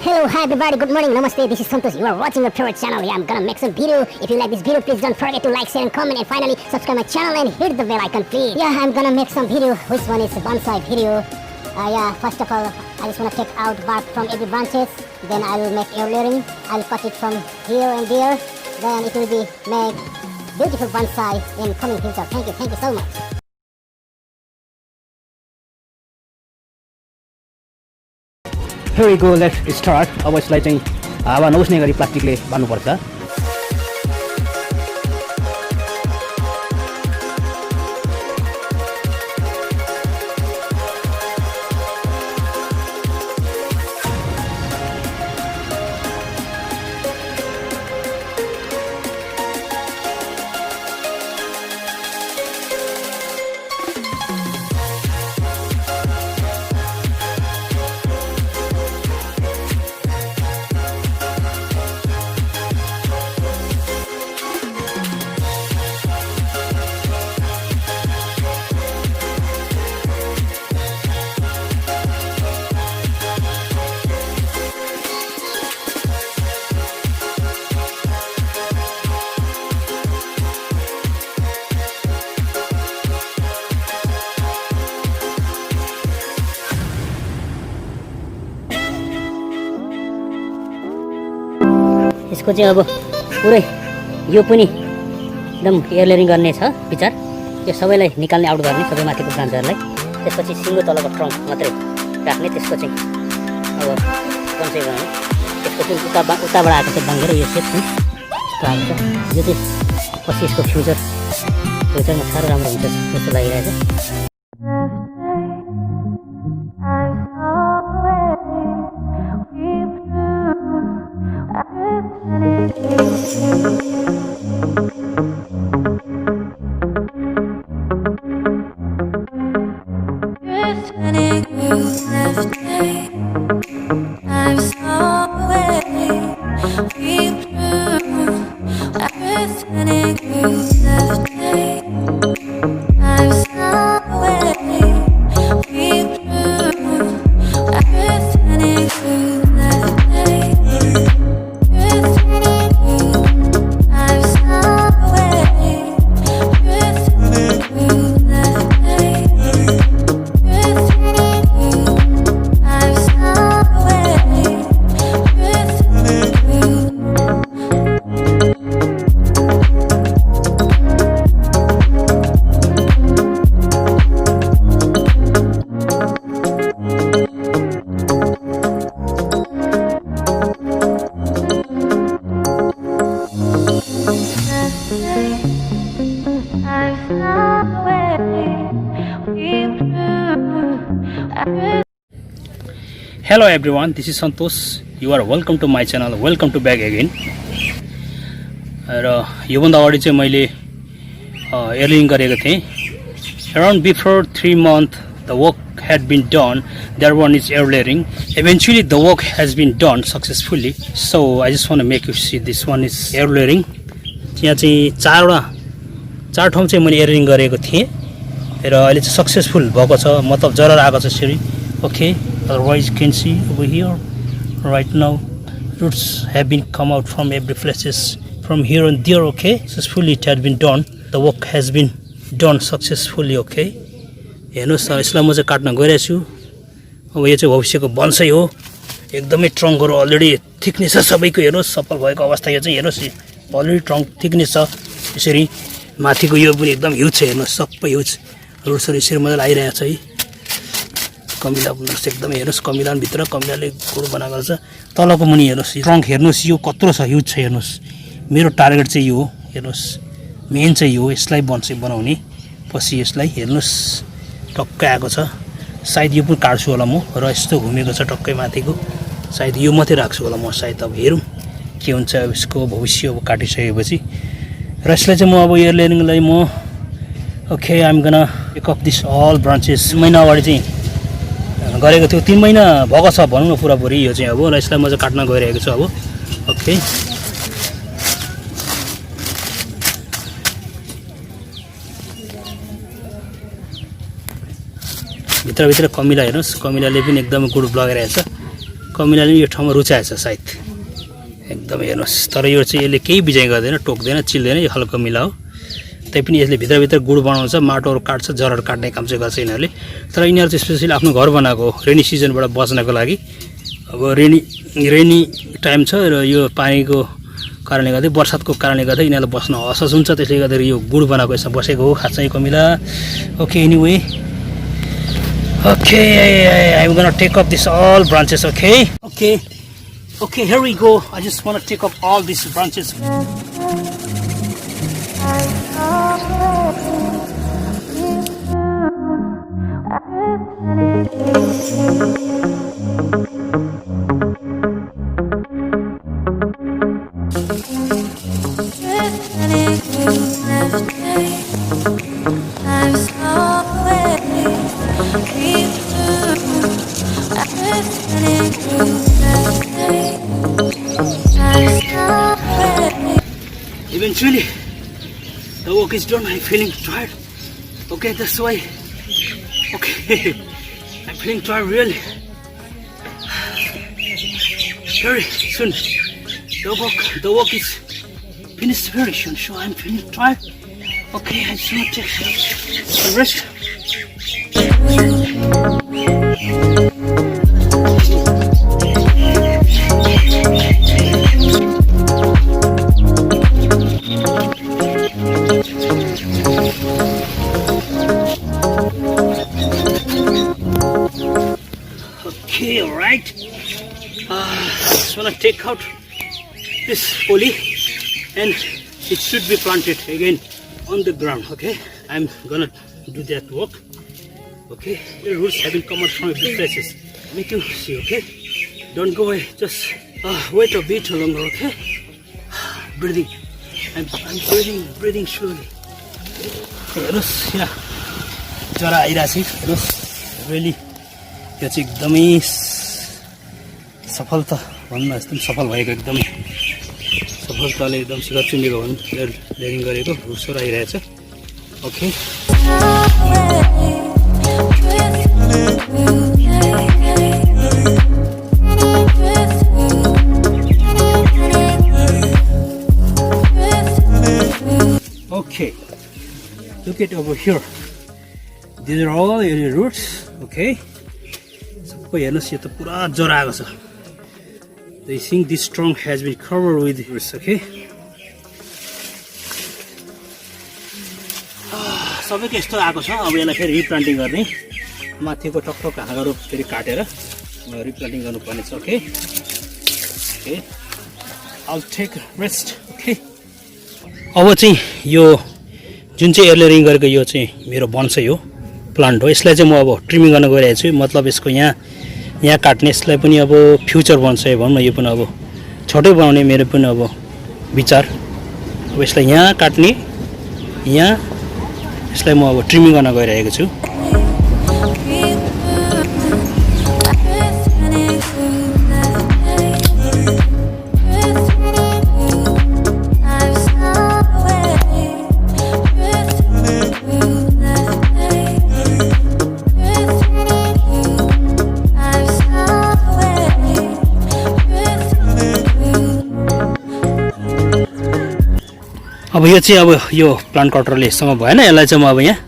Hello, hi everybody, good morning, namaste, this is Santosh. You are watching your favorite channel. Yeah, I'm gonna make some video. If you like this video, please don't forget to like, share and comment. And finally, subscribe my channel and hit the bell icon, please. Yeah, I'm gonna make some video. Which one is a bonsai video? First of all, I just wanna take out bark from every branches. Then I will make airlayaring. I'll cut it from here and there. Then it will be make beautiful bonsai in coming future. Thank you so much. Here we go, let's start. अब यसलाई चाहिँ हावा नउस्ने गरी प्लास्टिकले बान्नुपर्छ। यसको चाहिँ अब पुरै यो पनि एकदम एयरलेयरिङ गर्ने छ विचार। यो सबैलाई निकाल्ने आउट गर्ने सबै माथिको ब्रान्चहरुलाई। त्यसपछि सिङ्गो तलको ट्रङ्क मात्रै राख्ने। त्यसको चाहिँ अब बन्साइ गर्ने। त्यसको चाहिँ उताबाट आएको चाहिँ बाङ्गेर यो सेट चाहिँ यस्तो आएको छ। यो चाहिँ पछि यसको फ्युचरमा साह्रो राम्रो हुन्छ जस्तो लागिरहेको छ। Hello everyone, this is Santosh. You are welcome to my channel. Welcome to back again. र योभन्दा अगाडि चाहिँ मैले एयरलेयरिङ गरेको थिएँ। Around before 3 months the work had been done. That one is airlayering. Eventually the work has been done successfully. So I just want to make you see this one is airlayering. यहाँ चाहिँ चार ठाउँ चाहिँ मैले एयरलेयरिङ गरेको थिएँ र अहिले चाहिँ सक्सेसफुल भएको छ। मतलब जरा आएको छ यसरी। Okay, otherwise you can see over here right now roots have been come out from every places from here and there. Okay, successfully it had been done. The work has been done successfully. Okay, हेर्नुस् यसलाई म चाहिँ काट्न गइरहेको छु। अब यो चाहिँ भविष्यको बन्साइ हो। एकदमै ट्रङ्कहरु अलरेडी थिकनेस छ सबैको। हेर्नुस् सफल भएको अवस्था यो चाहिँ हेर्नुस् अलरेडी ट्रङ्क थिकनेस छ। यसरी माथिको यो पनि एकदम ह्युज छ। हेर्नुस् सबै ह्युज रुट्सहरु यसरी मजाले आइरहेको छ है। कमिला बुन्नुस् एकदमै हेर्नुस् कमिलान भित्र कमिलाले गोड बनाएको छ। तलको मुनि हेर्नुस् ट्रङ्क हेर्नुस् यो कत्रो छ ह्युज छ। हेर्नुस् मेरो टार्गेट चाहिँ यो हो। हेर्नुस् मेन चाहिँ यो यसलाई बन्साइ बनाउने। पछि यसलाई हेर्नुस् टक्कै आएको छ। सायद यो पनि काट्छु होला म र यस्तो घुमेको छ टक्कै माथिको। सायद यो मात्रै राख्छु होला म सायद। अब हेरौँ के हुन्छ अब यसको भविष्य अब काटिसकेपछि। र यसलाई चाहिँ म अब एयरलेयरिङलाई म okay I am gonna pick up this all branches. महिना अगाडि चाहिँ गरेको थियो। 3 महिना भएको छ भनौँ न पुरापुरी यो चाहिँ अब। र यसलाई म चाहिँ काट्न गइरहेको छु अब। ओके भित्र कमिला हेर्नुस् कमिलाले पनि एकदमै गुड लगाइरहेछ। कमिलाले यो ठाउँमा रुचाएछ सायद एकदम हेर्नुहोस्। तर यो चाहिँ यसले केही बिजाइ गर्दैन, टोक्दैन, चिल्दैन, यो खालको कमिला हो। तैपनि यसले भित्रभित्र गुड बनाउँछ, माटोहरू काट्छ, जराहरू काट्ने काम चाहिँ गर्छ यिनीहरूले। तर यिनीहरू चाहिँ स्पेसली आफ्नो घर बनाएको हो रेनी सिजनबाट बच्नको लागि। अब रेनी टाइम छ र यो पानीको कारणले गर्दा, बर्सातको कारणले गर्दा यिनीहरूलाई बस्न असहज हुन्छ, त्यसले गर्दा यो गुड बनाएको यसमा बसेको हो खास चाहिँ कमिला। Okay anyway, okay I'm gonna take up this all branches. Okay, here we go. I just want to take up all these branches. Eventually, the work is done. I'm feeling tired. Okay, that's why. Okay, I'm feeling tired really. Very soon, the work is finished very soon. So I'm feeling tired. Okay, I just want to take a rest. Okay, alright. Just wanna take out this poly and it should be planted again on the ground. Okay, I'm gonna do that work. Okay, the roots have been come out from different places. Make you see. Okay, don't go away. Just wait a bit longer. Okay, breathing. I'm breathing slowly. हेर्नुहोस् यहाँ जरा आइरहेको छ। हेर्नुहोस् really यो चाहिँ एकदमै सफल त भन्नु एकदम सफल भएको, एकदमै सफलताले एकदम शिखर चुनेको भनौँ, लेयरिङ गरेको रुसहरू आइरहेछ। Okay, okay, look at over here. These are all your roots. Okay, सबै हेर्नुहोस् यो त पुरा जरा आएको छ। I think this trunk has been covered with roots. Okay, सबैको यस्तो आएको छ। अब यसलाई फेरि रिप्लान्टिङ गर्ने, माथिको टकटक हाँगाहरू फेरि काटेर रिप्लान्टिङ गर्नुपर्ने छ। Okay, I'll take a rest. Okay, अब चाहिँ यो जुन चाहिँ एयरलेयरिङ गरेको यो चाहिँ मेरो बन्साई हो, प्लान्ट हो। यसलाई चाहिँ म अब ट्रिमिङ गर्न गइरहेको छु। मतलब यसको यहाँ काट्ने, यसलाई पनि अब फ्युचर बन्साई भनौँ न, यो पनि अब छोटै बनाउने मेरो पनि अब विचार। अब यसलाई यहाँ काट्ने, यहाँ यसलाई म अब ट्रिमिङ गर्न गइरहेको छु। अब यो चाहिँ अब यो प्लान्ट कटरले यससँग भएन, यसलाई चाहिँ म अब यहाँ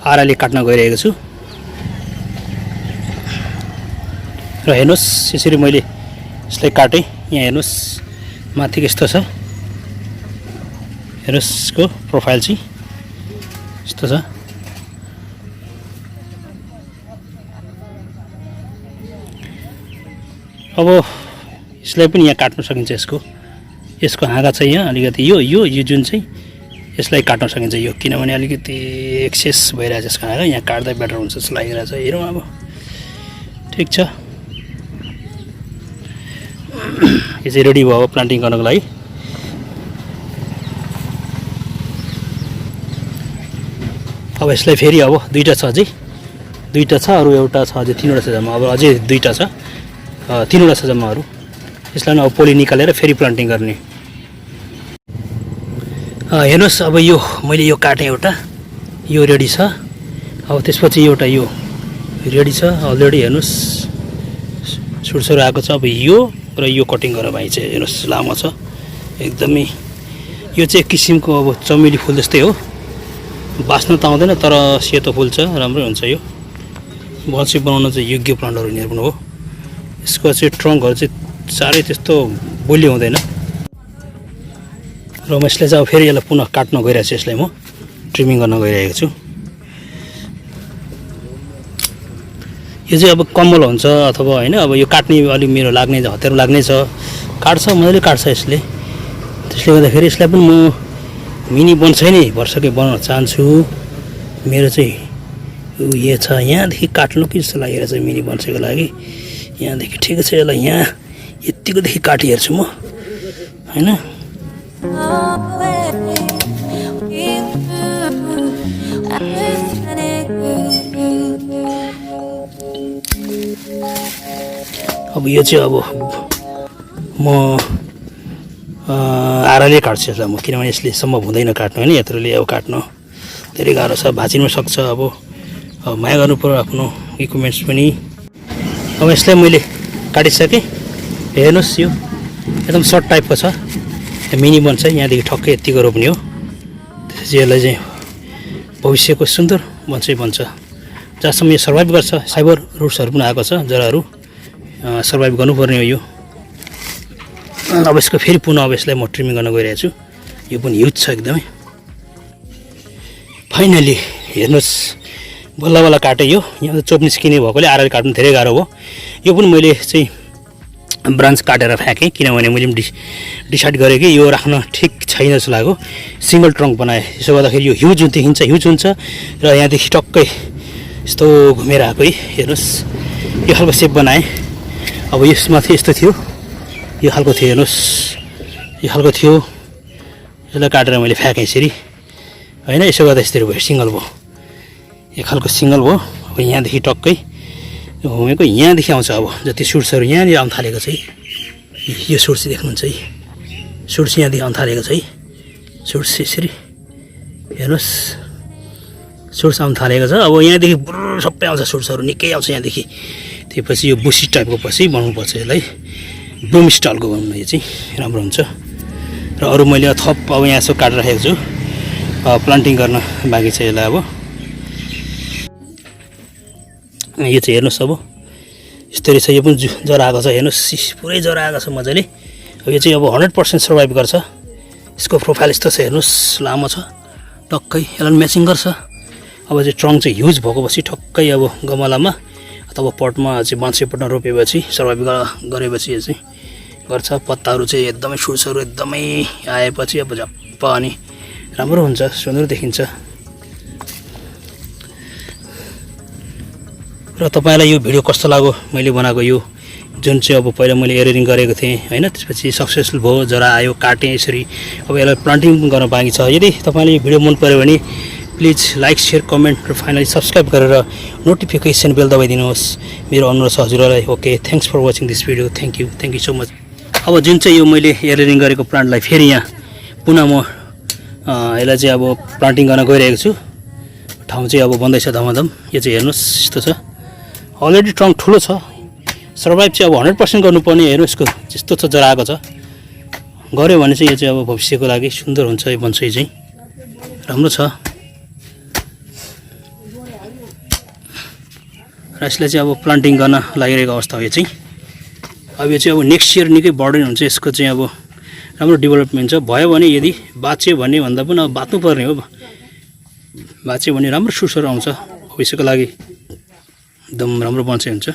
आराले काट्न गइरहेको छु। र हेर्नुहोस् यसरी मैले यसलाई काटेँ। यहाँ हेर्नुहोस् माथिको यस्तो छ, हेर्नुहोस् यसको प्रोफाइल चाहिँ यस्तो छ। अब यसलाई पनि यहाँ काट्न सकिन्छ। यसको हाँगा छ यहाँ अलिकति, यो जुन चाहिँ यसलाई काट्न सकिन्छ यो, किनभने अलिकति एक्सेस भइरहेछ यसको हाँगा। यहाँ काट्दा बेटर हुन्छ जस्तो लागिरहेछ। हेरौँ अब, ठिक छ। यो चाहिँ रेडी भयो प्लान्टिङ गर्नको लागि। अब यसलाई फेरि अब दुईवटा छ, अझै दुईवटा छ, अरू एउटा छ, अझै तिनवटा छ जम्मा। अब अझै दुईवटा छ, तिनवटा छ जम्मा अरू। यसलाई अब पोली निकालेर फेरि प्लान्टिङ गर्ने। हेर्नुहोस् अब यो मैले यो काटेँ, एउटा यो रेडी छ। अब त्यसपछि एउटा यो रेडी छ अलरेडी। हेर्नुहोस् सुरसुर आएको छ। अब यो र यो कटिङ गरेर भाइ चाहिँ हेर्नुहोस् लामो छ एकदमै। यो चाहिँ एक किसिमको अब चमेली फुल जस्तै हो, बास्न त आउँदैन तर सेतो फुल छ, राम्रै हुन्छ। यो बन्सी बनाउन चाहिँ योग्य प्लान्टहरू यिनीहरू पनि हो। यसको चाहिँ ट्रङ्कहरू चाहिँ साह्रै त्यस्तो बोली हुँदैन र म यसलाई चाहिँ अब फेरि यसलाई पुनः काट्न गइरहेको छु। यसलाई म ट्रिमिङ गर्न गइरहेको छु। यो चाहिँ अब कम्मल हुन्छ अथवा होइन, अब यो काट्ने अलिक मेरो लाग्ने हतियार लाग्ने छ, काट्छ मजाले काट्छ यसले। त्यसले गर्दाखेरि यसलाई पनि म मिनी बन्साई नै वर्षकै बनाउन चाहन्छु। मेरो चाहिँ यो छ यहाँदेखि काट्नु कि जस्तो लागेर चाहिँ मिनी बन्साईको लागि यहाँदेखि ठिकै छ। यसलाई यहाँ यत्तिकोदेखि काटिहेर्छु म होइन। अब यो चाहिँ अब म आराले काट्छु यसलाई म, किनभने यसले सम्भव हुँदैन काट्नु होइन। यत्रोले अब काट्नु धेरै गाह्रो छ, भाँचिनु सक्छ। अब माया गर्नु पर्यो आफ्नो इक्विपमेन्ट्स पनि। अब यसलाई मैले काटिसकेँ। हेर्नुहोस् यो एकदम सर्ट टाइपको छ, मिनी बन्छ। यहाँदेखि ठक्कै यत्तिको रोप्ने हो। त्यसपछि यसलाई चाहिँ भविष्यको सुन्दर बन्सै बन्छ, जहाँसम्म यो सर्भाइभ गर्छ। फाइबर रुट्सहरू पनि आएको छ, जराहरू सर्भाइभ गर्नुपर्ने हो यो। अब यसको फेरि पुनः अब यसलाई म ट्रिमिङ गर्न गइरहेको छु। यो पनि ह्युज छ एकदमै। फाइनली हेर्नुहोस् बल्ल बल्ल काटेँ यो। यहाँ त चोप निस्किने भएकोले आराले काट्नु धेरै गाह्रो हो। यो पनि मैले चाहिँ ब्रान्च काटेर फ्याँकेँ, किनभने मैले पनि डिसाइड गरेँ कि यो राख्न ठिक छैन जस्तो लाग्यो। सिङ्गल ट्रङ्क बनाएँ, यसो गर्दाखेरि यो ह्युज देखिन्छ, ह्युज हुन्छ। र यहाँदेखि टक्कै यस्तो घुमेर आएको है। हेर्नुहोस् यो खालको सेप बनाएँ। अब यसमाथि यस्तो थियो, यो खालको थियो। हेर्नुहोस् यो खालको थियो। यसलाई काटेर मैले फ्याँकेँ यसरी होइन। यसो गर्दा यस्तरी भयो, सिङ्गल भयो, एक खालको सिङ्गल भयो। अब यहाँदेखि टक्कै घुमेको यहाँदेखि आउँछ। अब जति सुट्सहरू यहाँनिर आउनु थालेको छ है। यो सुट्स देख्नुहुन्छ है, सुट्स यहाँदेखि आउनु थालेको छ है। सुट्स यसरी हेर्नुहोस्, सुट्स आउनु थालेको छ। अब यहाँदेखि बुर्र सबै आउँछ, सुट्सहरू निकै आउँछ यहाँदेखि। त्यसपछि यो बुसी टाइपको पछि बनाउनुपर्छ यसलाई, ब्लुम स्टाइलको बनाउनु यो चाहिँ राम्रो हुन्छ। र अरू मैले थप अब यहाँ यसो काटेर राखेको छु, प्लान्टिङ गर्न बाँकी छ यसलाई। अब यो चाहिँ हेर्नुहोस् अब यस्तो रहेछ। यो पनि जरा आएको छ, हेर्नुहोस् पुरै जरा आएको छ मजाले। अब यो चाहिँ अब 100% सर्भाइभ गर्छ। यसको प्रोफाइल यस्तो छ हेर्नुहोस्, लामो छ टक्कै, यसलाई म्याचिङ गर्छ। अब चाहिँ ट्रङ्क चाहिँ ह्युज भएको पछि ठक्कै अब गमलामा अथवा पटमा चाहिँ बन्सै पटमा रोपेपछि सर्भाइभ गरेपछि यो चाहिँ गर्छ। पत्ताहरू चाहिँ एकदमै सुट्सहरू एकदमै आएपछि अब झप्प अनि राम्रो हुन्छ, सुन्दर देखिन्छ। र तपाईँलाई यो भिडियो कस्तो लाग्यो मैले बनाएको यो, जुन चाहिँ अब पहिला मैले एयरिङ गरेको थिएँ होइन। त्यसपछि सक्सेसफुल भयो, जरा आयो, काटेँ यसरी। अब यसलाई प्लान्टिङ गर्न बाँकी छ। यदि तपाईँलाई यो भिडियो मन पऱ्यो भने प्लिज लाइक, सेयर, कमेन्ट र फाइनली सब्सक्राइब गरेर नोटिफिकेसन बेल दबाइदिनुहोस्। मेरो अनुरोध छ हजुरहरूलाई। Okay, thanks for watching this video. Thank you so much. अब जुन चाहिँ यो मैले एयरिङ गरेको प्लान्टलाई फेरि यहाँ पुनः म यसलाई चाहिँ अब प्लान्टिङ गर्न गइरहेको छु। ठाउँ चाहिँ अब बन्दैछ धमाधम। यो चाहिँ हेर्नुहोस् यस्तो छ, अलरेडी ट्रङ्क ठुलो छ। सर्भाइभ चाहिँ अब 100% गर्नुपर्ने। हेर्नु यसको यस्तो छ, जरा आएको छ। गऱ्यो भने चाहिँ यो चाहिँ अब भविष्यको लागि सुन्दर हुन्छ। यो बन्सै चाहिँ राम्रो छ। र यसलाई चाहिँ अब प्लान्टिङ गर्न लागिरहेको अवस्था हो यो चाहिँ। अब यो चाहिँ अब नेक्स्ट इयर निकै बढ्ने हुन्छ। यसको चाहिँ अब राम्रो डेभलपमेन्ट छ। भयो भने यदि बाँच्यो भने भन्दा पनि अब बाँच्नुपर्ने हो। बाँच्यो भने राम्रो सुट्सहरू आउँछ भविष्यको लागि, एकदम राम्रो बन्सै हुन्छ।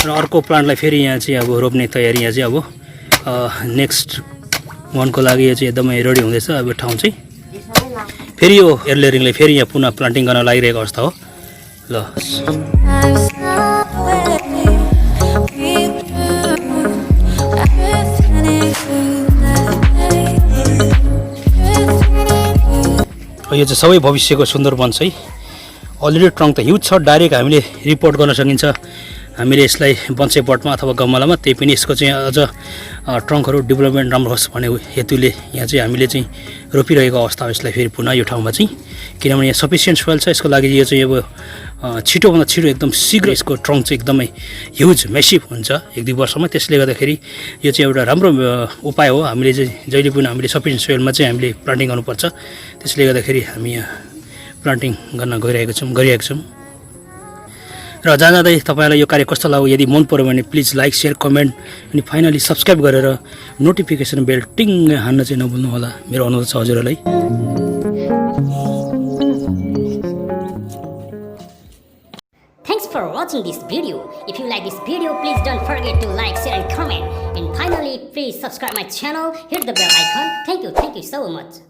र अर्को प्लान्टलाई फेरि यहाँ चाहिँ अब रोप्ने तयारी यहाँ चाहिँ अब नेक्स्ट मन्थको लागि यो चाहिँ एकदमै रेडी हुँदैछ। अब ठाउँ चाहिँ फेरि यो एयरलेयरिङले फेरि यहाँ पुनः प्लान्टिङ गर्न लागिरहेको अवस्था हो। ल यो चाहिँ सबै भविष्यको सुन्दर बन्छ है। अलरेडी ट्रङ्क त ह्युज छ, डाइरेक्ट हामीले रिपोर्ट गर्न सकिन्छ हामीले यसलाई बन्साई पटमा अथवा गमलामा त्यही पनि यसको चाहिँ अझ ट्रङ्कहरू डेभलपमेन्ट राम्रो होस् भन्ने हेतुले यहाँ चाहिँ हामीले चाहिँ रोपिरहेको अवस्था हो यसलाई फेरि पुनः यो ठाउँमा चाहिँ, किनभने यहाँ सफिसियन्ट सोइल छ यसको लागि। यो चाहिँ अब छिटोभन्दा छिटो एकदम शीघ्र यसको ट्रङ्क चाहिँ एकदमै ह्युज मेसिभ हुन्छ 1-2 वर्षमा। त्यसले गर्दाखेरि यो चाहिँ एउटा राम्रो उपाय हो। हामीले चाहिँ जहिले पनि हामीले सफिसियन्ट सोइलमा चाहिँ हामीले प्लान्टिङ गर्नुपर्छ। त्यसले गर्दाखेरि हामी यहाँ प्लान्टिङ गर्न गरिरहेका छौँ। र जाँदै तपाईँलाई यो कार्य कस्तो लाग्यो, यदि मन पर्यो भने प्लिज लाइक, सेयर, कमेन्ट अनि फाइनली सब्सक्राइब गरेर नोटिफिकेसन बेल टिङ हान्न चाहिँ नभुल्नु होला। मेरो अनुरोध छ हजुरहरूलाई। Thanks for watching this video. If you like this video, please don't forget to like, share and comment. And finally, please subscribe my channel, hit the bell icon. Thank you so much.